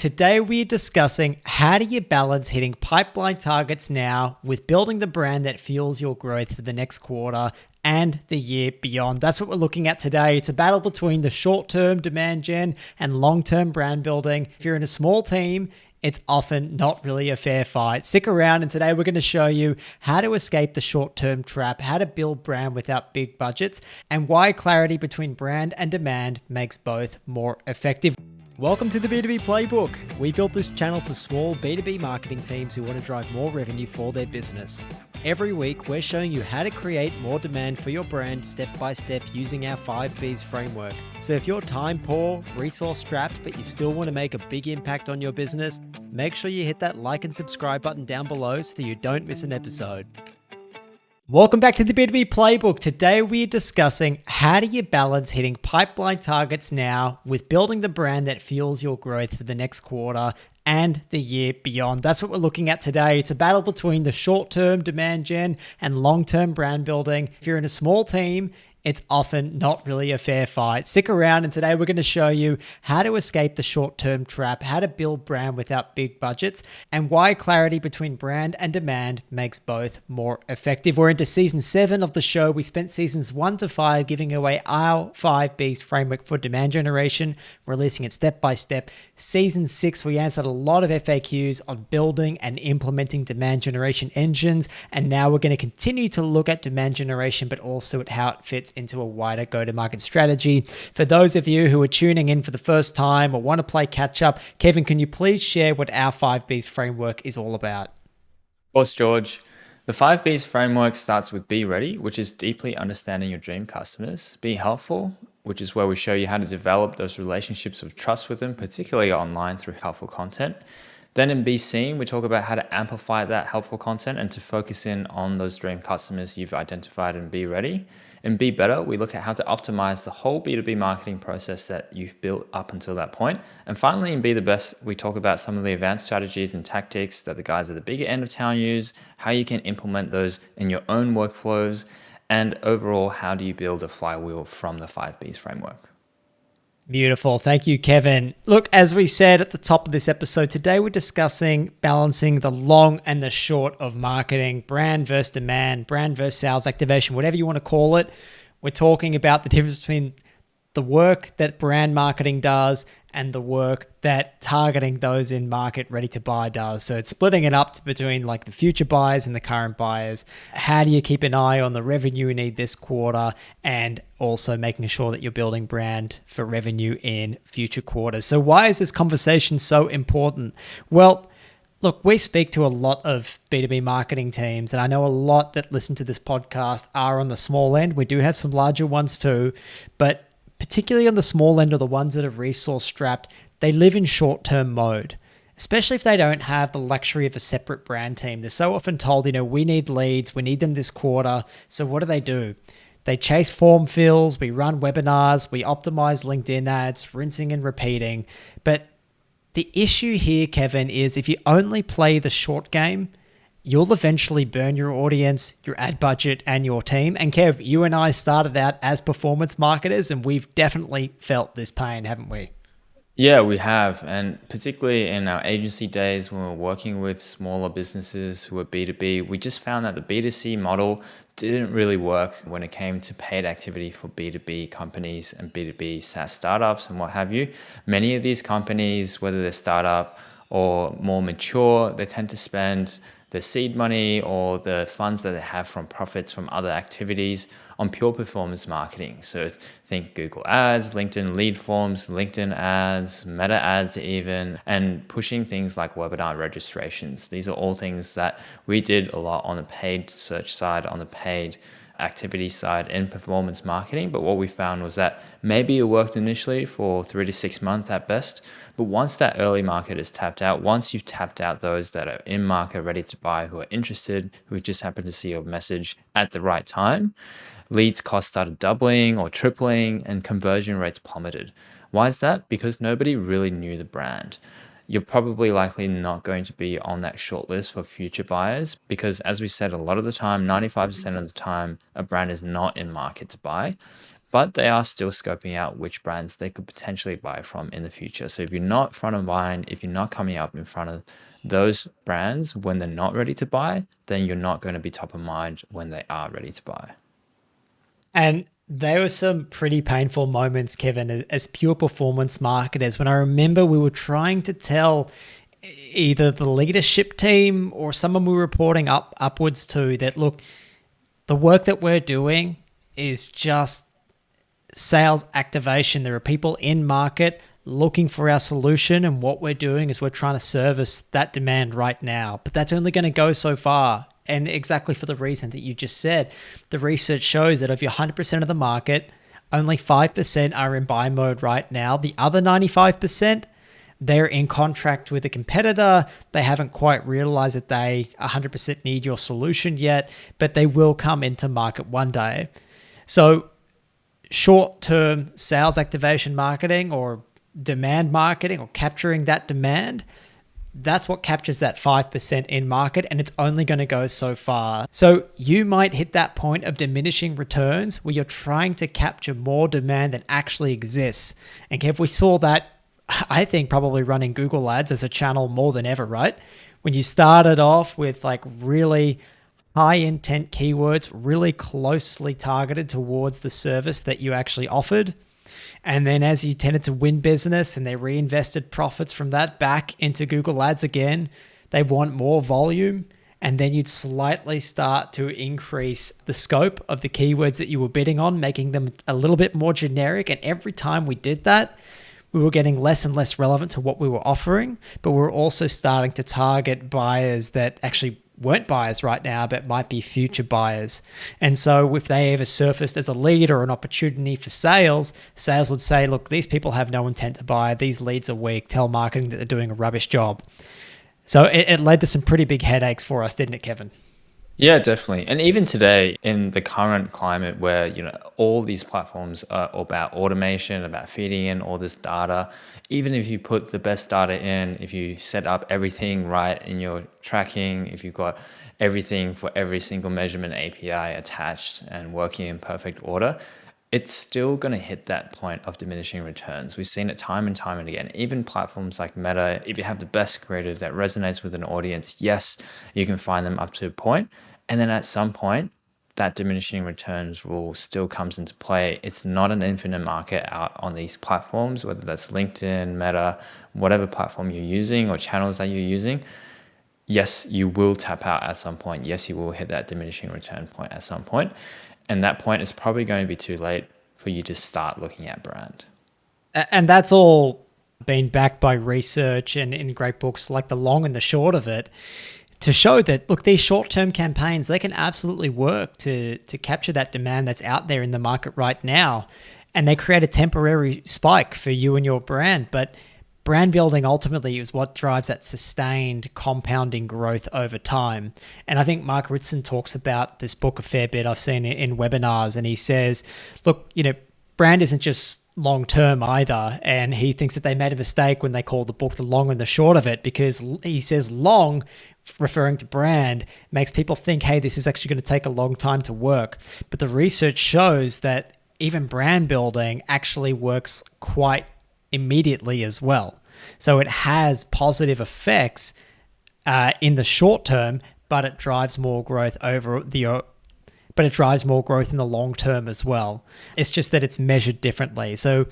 Today we're discussing how do you balance hitting pipeline targets now with building the brand that fuels your growth for the next quarter and the year beyond. That's what we're looking at today. It's a battle between the short-term demand gen and long-term brand building. If you're in a small team, it's often not really a fair fight. Stick around, and today we're going to show you how to escape the short-term trap, how to build brand without big budgets, and why clarity between brand and demand makes both more effective. Welcome to the B2B Playbook. We built this channel for small B2B marketing teams who want to drive more revenue for their business. Every week, we're showing you how to create more demand for your brand step by step using our 5Bs framework. So if you're time poor, resource strapped, but you still want to make a big impact on your business, make sure you hit that like and subscribe button down below so you don't miss an episode. Welcome back to the B2B Playbook. Today we're discussing how do you balance hitting pipeline targets now with building the brand that fuels your growth for the next quarter and the year beyond. That's what we're looking at today. It's a battle between the short-term demand gen and long-term brand building. If you're in a small team, it's often not really a fair fight. Stick around, and today we're going to show you how to escape the short-term trap, how to build brand without big budgets, and why clarity between brand and demand makes both more effective. We're into season 7 of the show. We spent seasons 1 to 5 giving away our 5Bs framework for demand generation, releasing it step by step. Season 6, we answered a lot of FAQs on building and implementing demand generation engines, and now we're going to continue to look at demand generation, but also at how it fits into a wider go-to-market strategy. For those of you who are tuning in for the first time or want to play catch-up, Kevin, can you please share what our 5Bs framework is all about? Of course, George. The 5Bs framework starts with be ready, which is deeply understanding your dream customers. Be helpful, which is where we show you how to develop those relationships of trust with them, particularly online through helpful content. Then in Be Seen, we talk about how to amplify that helpful content and to focus in on those dream customers you've identified and be ready. In Be Better, we look at how to optimize the whole B2B marketing process that you've built up until that point. And finally, in Be the Best, we talk about some of the advanced strategies and tactics that the guys at the bigger end of town use, how you can implement those in your own workflows, and overall, how do you build a flywheel from the 5Bs framework. Beautiful. Thank you, Kevin. Look, as we said at the top of this episode, today we're discussing balancing the long and the short of marketing, brand versus demand, brand versus sales activation, whatever you want to call it. We're talking about the difference between the work that brand marketing does and the work that targeting those in market ready to buy does. So it's splitting it up between like the future buyers and the current buyers. How do you keep an eye on the revenue you need this quarter and also making sure that you're building brand for revenue in future quarters? So why is this conversation so important? Well, look, we speak to a lot of B2B marketing teams, and I know a lot that listen to this podcast are on the small end. We do have some larger ones too, but particularly on the small end or the ones that are resource strapped, they live in short-term mode, especially if they don't have the luxury of a separate brand team. They're so often told, we need leads, we need them this quarter. So what do? They chase form fills, we run webinars, we optimize LinkedIn ads, rinsing and repeating. But the issue here, Kevin, is if you only play the short game, you'll eventually burn your audience, your ad budget, and your team. And Kev, you and I started out as performance marketers, and we've definitely felt this pain, haven't we? Yeah, we have. And particularly in our agency days when we were working with smaller businesses who were B2B, we just found that the B2C model didn't really work when it came to paid activity for B2B companies and B2B SaaS startups and what have you. Many of these companies, whether they're startup or more mature, they tend to spend the seed money or the funds that they have from profits from other activities on pure performance marketing. So think Google ads, LinkedIn lead forms, LinkedIn ads, meta ads even, and pushing things like webinar registrations. These are all things that we did a lot on the paid search side, on the paid activity side in performance marketing. But what we found was that maybe it worked initially for 3 to 6 months at best. But once that early market is tapped out, once you've tapped out those that are in market ready to buy, who are interested, who just happen to see your message at the right time, leads costs started doubling or tripling and conversion rates plummeted. Why is that? Because nobody really knew the brand. You're probably likely not going to be on that shortlist for future buyers because, as we said, a lot of the time, 95% of the time, a brand is not in market to buy. but they are still scoping out which brands they could potentially buy from in the future. So if you're not front of mind, if you're not coming up in front of those brands when they're not ready to buy, then you're not going to be top of mind when they are ready to buy. And there were some pretty painful moments, Kevin, as pure performance marketers, when I remember we were trying to tell either the leadership team or someone we were reporting upwards to that, look, the work that we're doing is just sales activation. There are people in market looking for our solution, and what we're doing is we're trying to service that demand right now. But that's only going to go so far. And exactly for the reason that you just said, the research shows that of your 100% of the market, only 5% are in buy mode right now. The other 95%, they're in contract with a competitor. They haven't quite realized that they 100% need your solution yet, but they will come into market one day. So short-term sales activation marketing or demand marketing or capturing that demand, that's what captures that 5% in market, and it's only going to go so far. So you might hit that point of diminishing returns where you're trying to capture more demand than actually exists. And Kev, we saw that, I think, probably running Google Ads as a channel more than ever, right? When you started off with like really high intent keywords, really closely targeted towards the service that you actually offered. And then as you tended to win business and they reinvested profits from that back into Google Ads again, they want more volume. And then you'd slightly start to increase the scope of the keywords that you were bidding on, making them a little bit more generic. And every time we did that, we were getting less and less relevant to what we were offering, but we're also starting to target buyers that actually weren't buyers right now, but might be future buyers. And so if they ever surfaced as a lead or an opportunity for sales, sales would say, look, these people have no intent to buy. These leads are weak. Tell marketing that they're doing a rubbish job. So it led to some pretty big headaches for us, didn't it, Kevin? Yeah, definitely. And even today, in the current climate where, all these platforms are about automation, about feeding in all this data, even if you put the best data in, if you set up everything right in your tracking, if you've got everything for every single measurement API attached and working in perfect order, it's still going to hit that point of diminishing returns. We've seen it time and time and again. Even platforms like Meta, if you have the best creative that resonates with an audience, yes, you can find them up to a point. And then at some point, that diminishing returns rule still comes into play. It's not an infinite market out on these platforms, whether that's LinkedIn, Meta, whatever platform you're using or channels that you're using. Yes, you will tap out at some point. Yes, you will hit that diminishing return point at some point. And that point is probably going to be too late for you to start looking at brand. And that's all been backed by research and in great books like The Long and the Short of it, to show that, look, these short-term campaigns, they can absolutely work to capture that demand that's out there in the market right now. And they create a temporary spike for you and your brand. But brand building ultimately is what drives that sustained compounding growth over time. And I think Mark Ritson talks about this book a fair bit. I've seen it in webinars, and he says, look, brand isn't just long-term either. And he thinks that they made a mistake when they called the book The Long and the Short of it, because he says long, referring to brand, makes people think, hey, this is actually going to take a long time to work. But the research shows that even brand building actually works quite immediately as well. So it has positive effects in the short term, but it drives more growth but it drives more growth in the long term as well. It's just that it's measured differently. So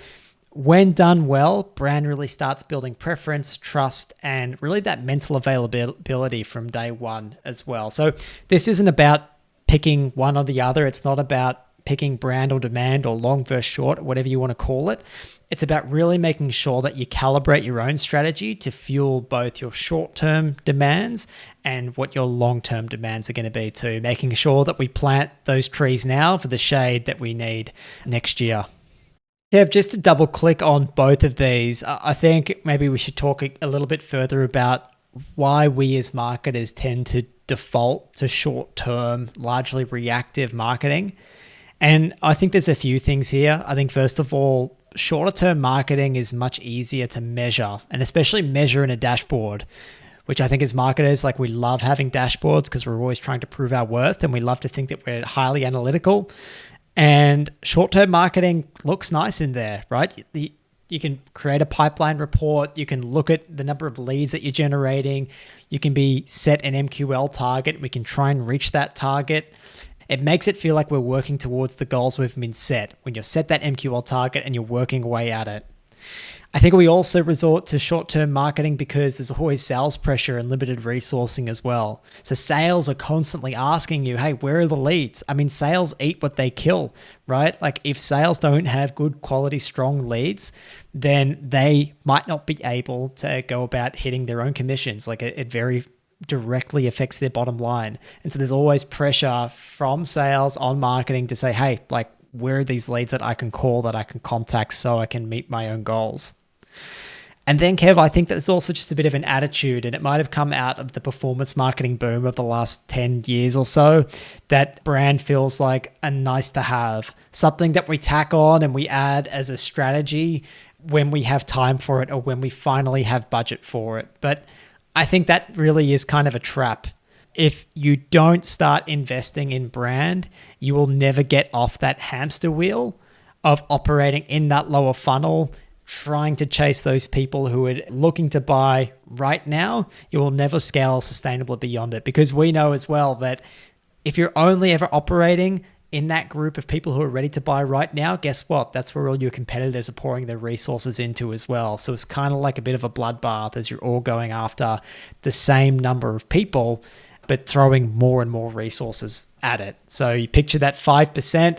when done well, brand really starts building preference, trust, and really that mental availability from day one as well. So this isn't about picking one or the other. It's not about picking brand or demand or long versus short, whatever you want to call it. It's about really making sure that you calibrate your own strategy to fuel both your short-term demands and what your long-term demands are going to be too, making sure that we plant those trees now for the shade that we need next year. Yeah, just to double click on both of these, I think maybe we should talk a little bit further about why we as marketers tend to default to short-term, largely reactive marketing. And I think there's a few things here. I think first of all, shorter term marketing is much easier to measure, and especially measure in a dashboard, which I think as marketers, like, we love having dashboards because we're always trying to prove our worth and we love to think that we're highly analytical. And short-term marketing looks nice in there, right? You can create a pipeline report. You can look at the number of leads that you're generating. You can be set an MQL target. We can try and reach that target. It makes it feel like we're working towards the goals we've been set when you set that MQL target and you're working away at it. I think we also resort to short-term marketing because there's always sales pressure and limited resourcing as well. So sales are constantly asking you, hey, where are the leads? I mean, sales eat what they kill, right? Like if sales don't have good quality, strong leads, then they might not be able to go about hitting their own commissions. Like it very directly affects their bottom line. And so there's always pressure from sales on marketing to say, hey, like, where are these leads that I can call, that I can contact so I can meet my own goals? And then, Kev, I think that it's also just a bit of an attitude, and it might have come out of the performance marketing boom of the last 10 years or so, that brand feels like a nice to have, something that we tack on and we add as a strategy when we have time for it or when we finally have budget for it. But I think that really is kind of a trap. If you don't start investing in brand, you will never get off that hamster wheel of operating in that lower funnel, trying to chase those people who are looking to buy right now. You will never scale sustainably beyond it, because we know as well that if you're only ever operating in that group of people who are ready to buy right now, guess what? That's where all your competitors are pouring their resources into as well. So it's kind of like a bit of a bloodbath as you're all going after the same number of people, but throwing more and more resources at it. So you picture that 5%,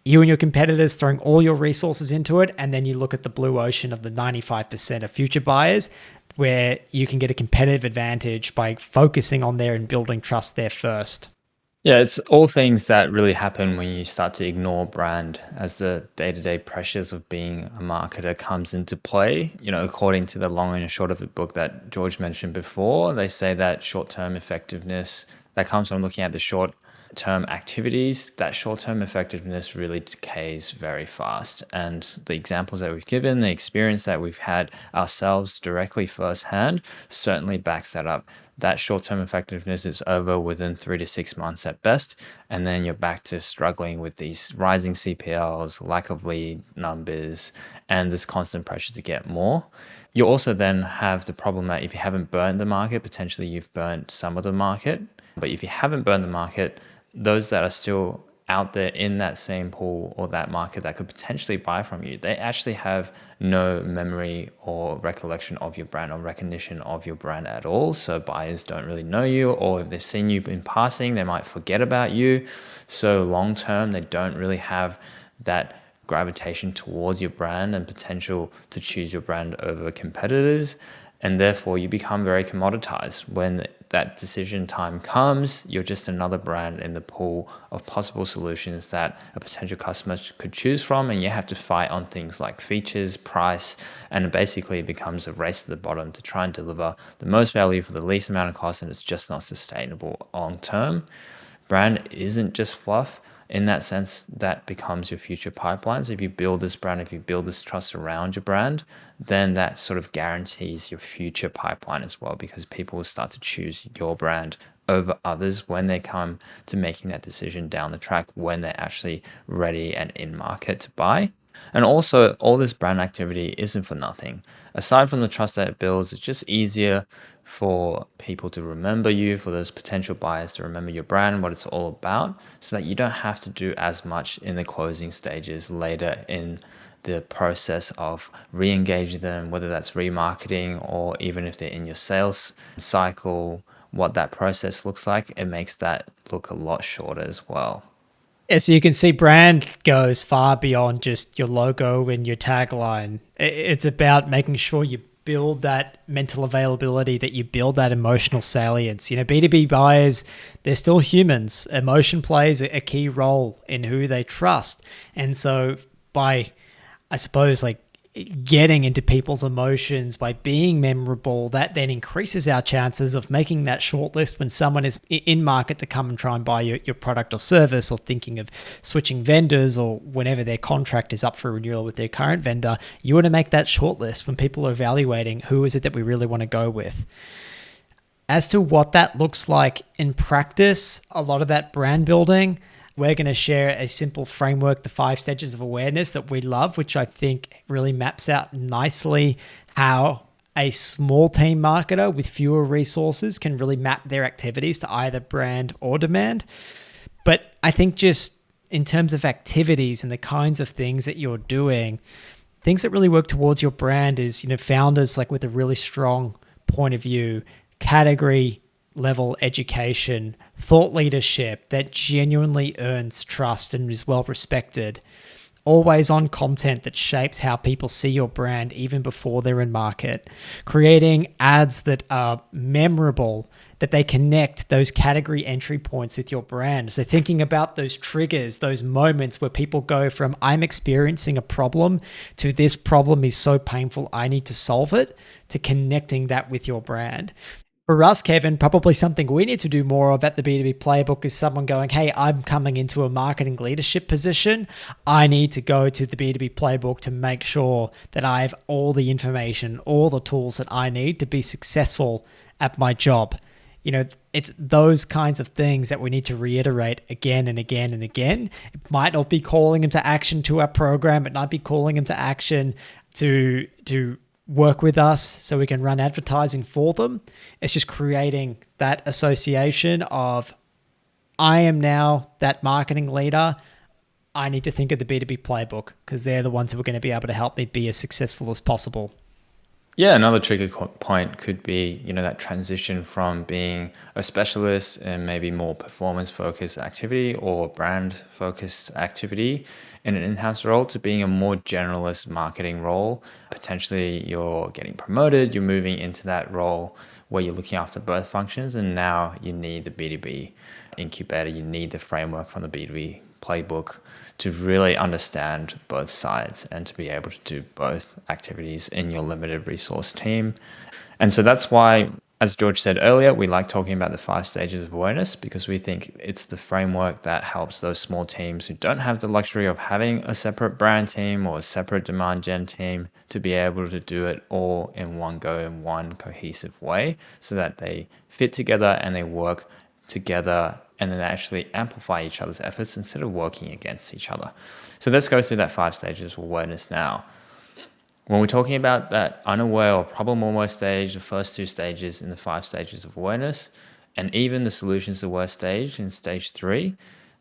you and your competitors throwing all your resources into it, and then you look at the blue ocean of the 95% of future buyers, where you can get a competitive advantage by focusing on there and building trust there first. Yeah, it's all things that really happen when you start to ignore brand as the day-to-day pressures of being a marketer comes into play. You know, according to the long and short of the book that George mentioned before, they say that short-term effectiveness, that comes from looking at the short-term activities, that short-term effectiveness really decays very fast. And the examples that we've given, the experience that we've had ourselves directly firsthand certainly backs that up. That short-term effectiveness is over within 3 to 6 months at best, and then you're back to struggling with these rising CPLs, lack of lead numbers, and this constant pressure to get more. You also then have the problem that if you haven't burned the market, potentially you've burnt some of the market. But if you haven't burned the market, those that are still out there in that same pool or that market that could potentially buy from you, they actually have no memory or recollection of your brand or recognition of your brand at all. So buyers don't really know you, or if they've seen you in passing, they might forget about you. So long term, they don't really have that gravitation towards your brand and potential to choose your brand over competitors. And therefore you become very commoditized. When that decision time comes, you're just another brand in the pool of possible solutions that a potential customer could choose from, and you have to fight on things like features, price, and it basically becomes a race to the bottom to try and deliver the most value for the least amount of cost, and it's just not sustainable long term. Brand isn't just fluff. In that sense, that becomes your future pipelines. If you build this brand, if you build this trust around your brand, then that sort of guarantees your future pipeline as well, because people will start to choose your brand over others when they come to making that decision down the track, when they're actually ready and in market to buy. And also, all this brand activity isn't for nothing. Aside from the trust that it builds, it's just easier for people to remember you, for those potential buyers to remember your brand, what it's all about, so that you don't have to do as much in the closing stages later in the process of re-engaging them, whether that's remarketing or even if they're in your sales cycle, what that process looks like, it makes that look a lot shorter as well. Yeah, so you can see brand goes far beyond just your logo and your tagline. It's about making sure you build that mental availability, that you build that emotional salience. You know, B2B buyers, they're still humans. Emotion plays a key role in who they trust. And so by, I suppose, like getting into people's emotions, by being memorable, that then increases our chances of making that short list when someone is in market to come and try and buy your product or service, or thinking of switching vendors, or whenever their contract is up for renewal with their current vendor. You want to make that short list when people are evaluating who is it that we really want to go with. As to what that looks like in practice, a lot of that brand building, we're going to share a simple framework, the 5 stages of awareness that we love, which I think really maps out nicely how a small team marketer with fewer resources can really map their activities to either brand or demand. But I think just in terms of activities and the kinds of things that you're doing, things that really work towards your brand is, founders like with a really strong point of view, category level education, thought leadership that genuinely earns trust and is well respected, always on content that shapes how people see your brand even before they're in market, creating ads that are memorable, that they connect those category entry points with your brand. So thinking about those triggers, those moments where people go from I'm experiencing a problem to this problem is so painful, I need to solve it, to connecting that with your brand. For us, Kevin, probably something we need to do more of at the B2B Playbook is someone going, hey, I'm coming into a marketing leadership position. I need to go to the B2B Playbook to make sure that I have all the information, all the tools that I need to be successful at my job. It's those kinds of things that we need to reiterate again and again and again. It might not be calling them to action to our program. It might be calling them to action to work with us so we can run advertising for them. It's just creating that association of I am now that marketing leader. I need to think of the B2B Playbook because they're the ones who are going to be able to help me be as successful as possible. Yeah, another trigger point could be, that transition from being a specialist in maybe more performance-focused activity or brand-focused activity in an in-house role to being a more generalist marketing role. Potentially you're getting promoted, you're moving into that role where you're looking after both functions, and now you need the B2B incubator, you need the framework from the B2B Playbook to really understand both sides and to be able to do both activities in your limited resource team. And so that's why, as George said earlier, we like talking about the 5 stages of awareness because we think it's the framework that helps those small teams who don't have the luxury of having a separate brand team or a separate demand gen team to be able to do it all in one go in one cohesive way so that they fit together and they work together and then actually amplify each other's efforts instead of working against each other. So let's go through that 5 stages of awareness now. When we're talking about that unaware or problem aware stage, the first 2 stages in the 5 stages of awareness, and even the solutions aware stage in stage 3,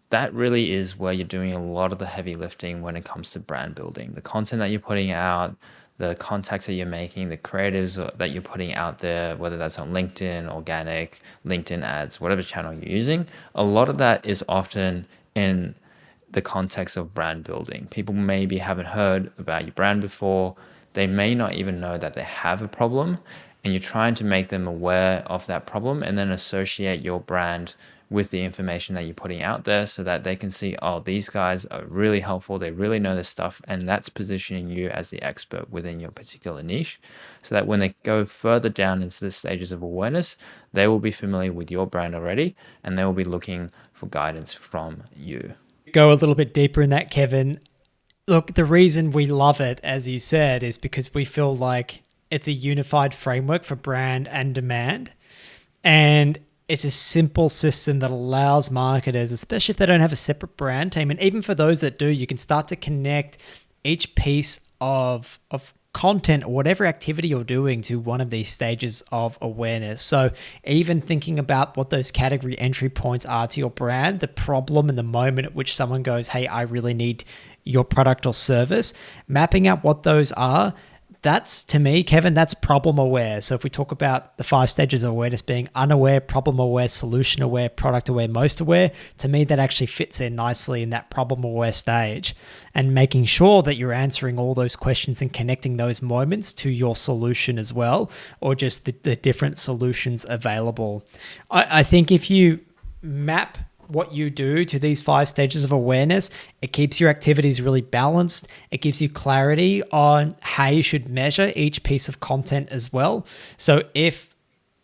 that really is where you're doing a lot of the heavy lifting when it comes to brand building. The content that you're putting out, the contacts that you're making, the creatives that you're putting out there, whether that's on LinkedIn, organic, LinkedIn ads, whatever channel you're using, a lot of that is often in the context of brand building. People maybe haven't heard about your brand before. They may not even know that they have a problem, and you're trying to make them aware of that problem and then associate your brand with the information that you're putting out there so that they can see, oh, these guys are really helpful. They really know this stuff. And that's positioning you as the expert within your particular niche so that when they go further down into the stages of awareness, they will be familiar with your brand already and they will be looking for guidance from you. Go a little bit deeper in that, Kevin. Look, the reason we love it, as you said, is because we feel like it's a unified framework for brand and demand. And it's a simple system that allows marketers, especially if they don't have a separate brand team, and even for those that do, you can start to connect each piece of content or whatever activity you're doing to one of these stages of awareness. So even thinking about what those category entry points are to your brand, the problem and the moment at which someone goes, hey, I really need your product or service, mapping out what those are, that's, to me, Kevin, that's problem aware. So if we talk about the 5 stages of awareness being unaware, problem aware, solution aware, product aware, most aware, to me, that actually fits in nicely in that problem aware stage and making sure that you're answering all those questions and connecting those moments to your solution as well, or just the different solutions available. I think if you map what you do to these 5 stages of awareness, it keeps your activities really balanced. It gives you clarity on how you should measure each piece of content as well. So if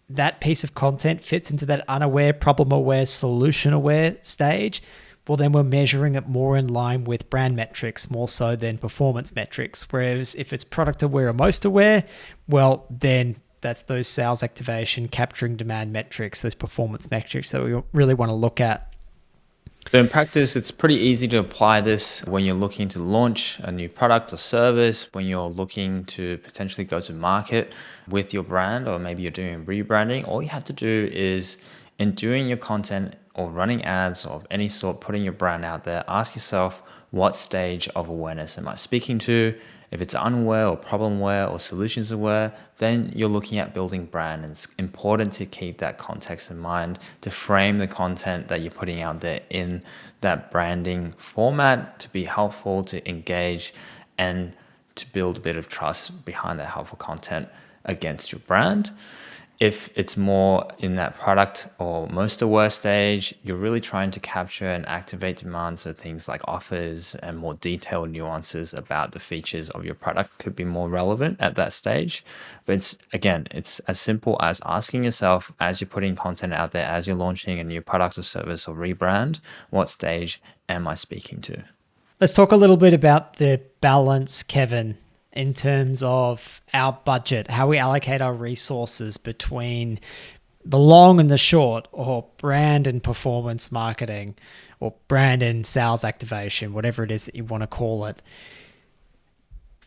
that piece of content fits into that unaware, problem aware, solution aware stage, well, then we're measuring it more in line with brand metrics, more so than performance metrics. Whereas if it's product aware or most aware, well, then that's those sales activation, capturing demand metrics, those performance metrics that we really want to look at. So in practice, it's pretty easy to apply this when you're looking to launch a new product or service, when you're looking to potentially go to market with your brand, or maybe you're doing rebranding. All you have to do is, in doing your content or running ads of any sort, putting your brand out there, ask yourself, what stage of awareness am I speaking to? If it's unaware or problem aware or solutions aware, then you're looking at building brand. And it's important to keep that context in mind, to frame the content that you're putting out there in that branding format to be helpful, to engage, and to build a bit of trust behind that helpful content against your brand. If it's more in that product or most aware stage, you're really trying to capture and activate demand. So things like offers and more detailed nuances about the features of your product could be more relevant at that stage. But it's as simple as asking yourself, as you're putting content out there, as you're launching a new product or service or rebrand, what stage am I speaking to? Let's talk a little bit about the balance, Kevin, in terms of our budget, how we allocate our resources between the long and the short, or brand and performance marketing, or brand and sales activation, whatever it is that you want to call it.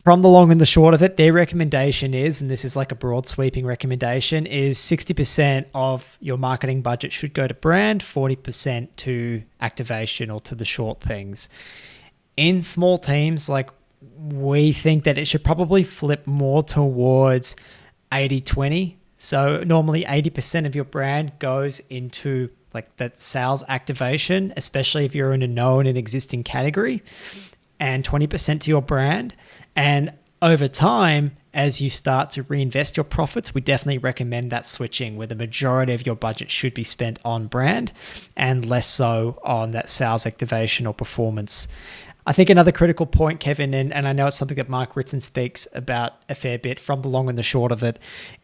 From the long and the short of it, their recommendation is, and this is like a broad sweeping recommendation, is 60% of your marketing budget should go to brand, 40% to activation or to the short things. In small teams, like, we think that it should probably flip more towards 80-20. So normally 80% of your brand goes into like that sales activation, especially if you're in a known and existing category, and 20% to your brand. And over time, as you start to reinvest your profits, we definitely recommend that switching, where the majority of your budget should be spent on brand and less so on that sales activation or performance. I think another critical point, Kevin, and I know it's something that Mark Ritson speaks about a fair bit from the long and the short of it,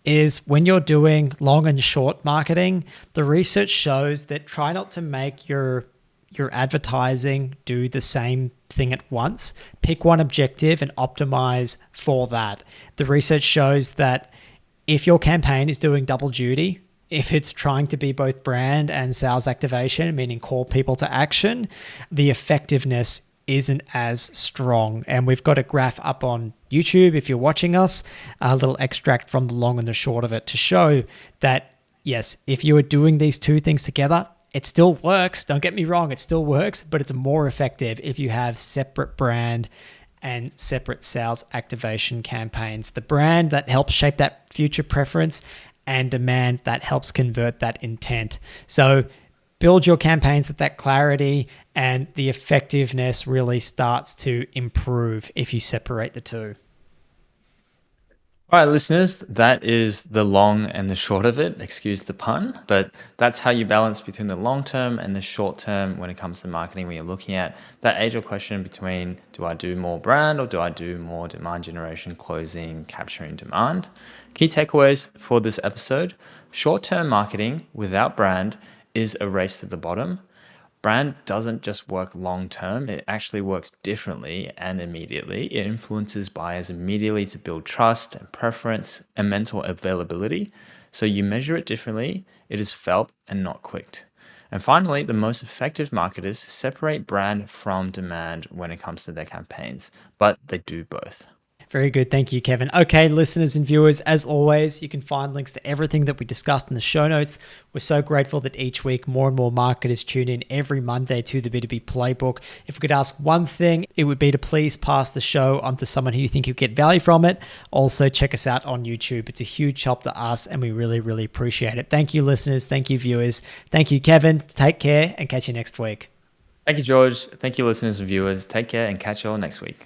is when you're doing long and short marketing, the research shows that try not to make your advertising do the same thing at once. Pick one objective and optimize for that. The research shows that if your campaign is doing double duty, if it's trying to be both brand and sales activation, meaning call people to action, the effectiveness isn't as strong. And we've got a graph up on YouTube, if you're watching us, a little extract from the long and the short of it to show that, yes, if you are doing these two things together, it still works. Don't get me wrong, it still works, but it's more effective if you have separate brand and separate sales activation campaigns. The brand that helps shape that future preference, and demand that helps convert that intent. So build your campaigns with that clarity, and the effectiveness really starts to improve if you separate the two. All right, listeners, that is the long and the short of it. Excuse the pun, but that's how you balance between the long term and the short term when it comes to marketing, when you're looking at that age-old question between, do I do more brand or do I do more demand generation, closing, capturing demand? Key takeaways for this episode: short-term marketing without brand is a race to the bottom. Brand doesn't just work long term, it actually works differently and immediately. It influences buyers immediately to build trust and preference and mental availability. So you measure it differently, it is felt and not clicked. And finally, the most effective marketers separate brand from demand when it comes to their campaigns, but they do both. Very good. Thank you, Kevin. Okay, listeners and viewers, as always, you can find links to everything that we discussed in the show notes. We're so grateful that each week more and more marketers tune in every Monday to the B2B Playbook. If we could ask one thing, it would be to please pass the show on to someone who you think you get value from it. Also, check us out on YouTube. It's a huge help to us, and we really, really appreciate it. Thank you, listeners. Thank you, viewers. Thank you, Kevin. Take care and catch you next week. Thank you, George. Thank you, listeners and viewers. Take care and catch you all next week.